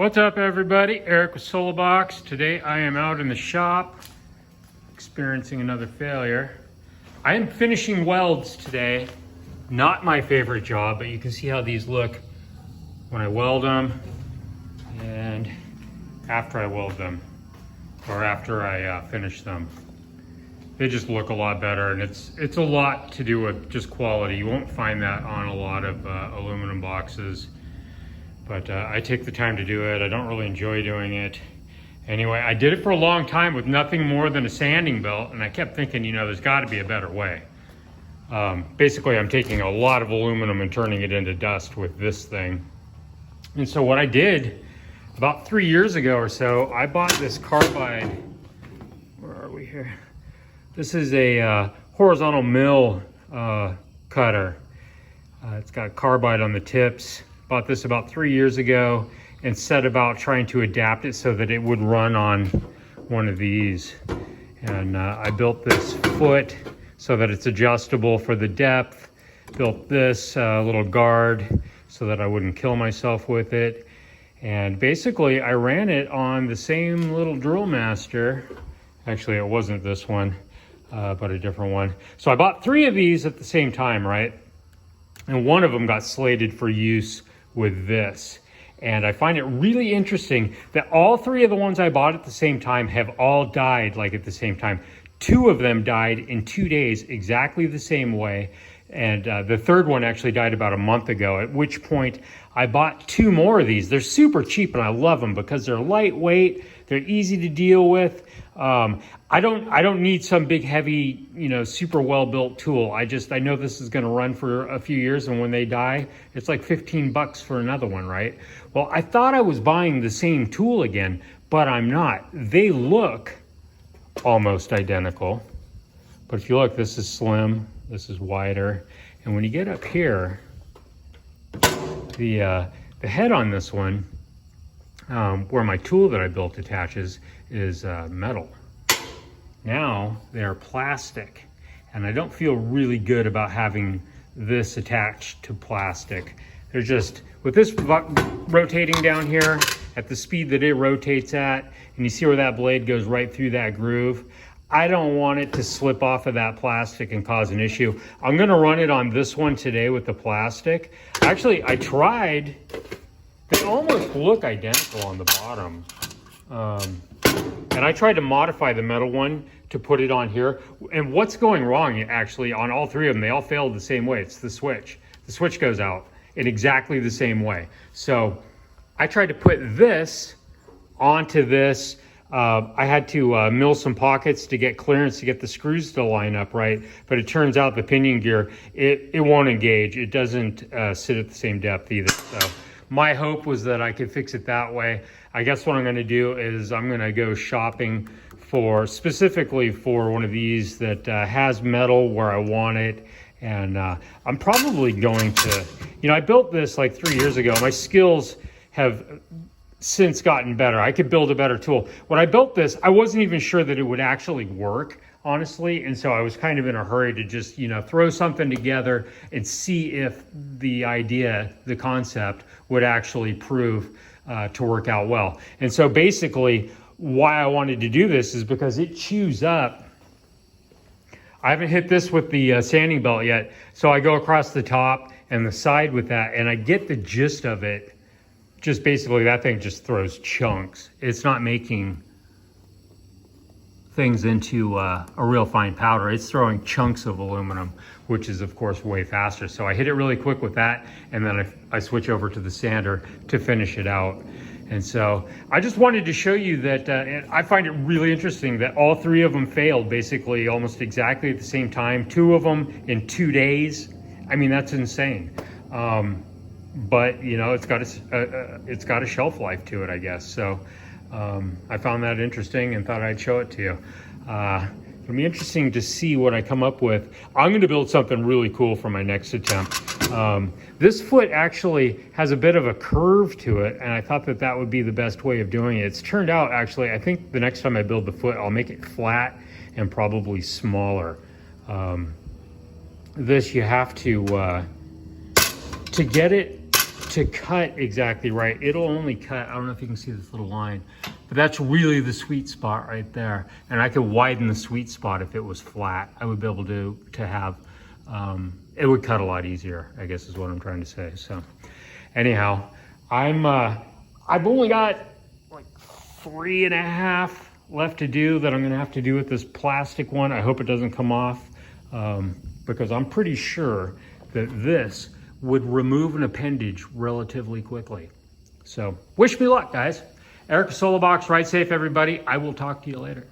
What's up, everybody? Eric with Solobox. Today I am out in the shop experiencing another failure. I am finishing welds today. Not my favorite job, but you can see how these look when I weld them and after I weld them, or after I finish them. They just look a lot better, and it's a lot to do with just quality. You won't find that on a lot of aluminum boxes. But I take the time to do it. I don't really enjoy doing it. Anyway, I did it for a long time with nothing more than a sanding belt, and I kept thinking, you know, there's got to be a better way. Basically, I'm taking a lot of aluminum and turning it into dust with this thing. And so what I did, about 3 years ago or so, I bought this carbide. Where are we here? This is a horizontal mill cutter. It's got carbide on the tips. Bought this about 3 years ago and set about trying to adapt it so that it would run on one of these. And I built this foot so that it's adjustable for the depth. Built this little guard so that I wouldn't kill myself with it. And basically I ran it on the same little drill master. Actually, it wasn't this one, but a different one. So I bought 3 of these at the same time, right? And one of them got slated for use with this. And I find it really interesting that all 3 of the ones I bought at the same time have all died like at the same time. 2 of them died in 2 days exactly the same way. And the third one actually died about a month ago, at which point I bought 2 more of these. They're super cheap and I love them because they're lightweight, they're easy to deal with. I don't need some big heavy, you know, super well built tool. I know this is going to run for a few years, and when they die, it's like 15 bucks for another one, right? Well, I thought I was buying the same tool again, but I'm not. They look almost identical, but if you look, this is slim, this is wider, and when you get up here, the head on this one, where my tool that I built attaches, is metal. Now they're plastic, and I don't feel really good about having this attached to plastic. They're just, with this rotating down here at the speed that it rotates at, and you see where that blade goes right through that groove, I don't want it to slip off of that plastic and cause an issue. I'm gonna run it on this one today with the plastic. Actually, I tried, they almost look identical on the bottom. And I tried to modify the metal one to put it on here. And what's going wrong actually on all 3 of them, they all failed the same way. It's the switch. The switch goes out in exactly the same way. So I tried to put this onto this. I had to mill some pockets to get clearance to get the screws to line up right. But it turns out the pinion gear, it won't engage. It doesn't sit at the same depth either. So my hope was that I could fix it that way. I guess what I'm gonna do is I'm gonna go shopping specifically for one of these that has metal where I want it. And I'm probably going to, you know, I built this like 3 years ago. My skills have since gotten better. I could build a better tool. When I built this, I wasn't even sure that it would actually work, honestly. And so I was kind of in a hurry to just, you know, throw something together and see if the idea, the concept would actually prove to work out well. And so basically why I wanted to do this is because it chews up. I haven't hit this with the sanding belt yet. So I go across the top and the side with that, and I get the gist of it. Just basically that thing just throws chunks. It's not making things into a real fine powder. It's throwing chunks of aluminum, which is of course way faster. So I hit it really quick with that, and then I switch over to the sander to finish it out. And so I just wanted to show you that I find it really interesting that all 3 of them failed basically almost exactly at the same time. 2 of them in 2 days. I mean, that's insane. But you know, it's got a shelf life to it, I guess. So I found that interesting and thought I'd show it to you. It'll be interesting to see what I come up with. I'm going to build something really cool for my next attempt. This foot actually has a bit of a curve to it, and I thought that that would be the best way of doing it. It's turned out, actually, I think the next time I build the foot, I'll make it flat and probably smaller. This, you have to get it to cut exactly right. It'll only cut, I don't know if you can see this little line, but that's really the sweet spot right there. And I could widen the sweet spot if it was flat. I would be able to have, it would cut a lot easier, I guess is what I'm trying to say. So anyhow, I've only got like 3.5 left to do that I'm gonna have to do with this plastic one. I hope it doesn't come off because I'm pretty sure that this would remove an appendage relatively quickly. So wish me luck, guys. Eric Solobox, ride safe, everybody. I will talk to you later.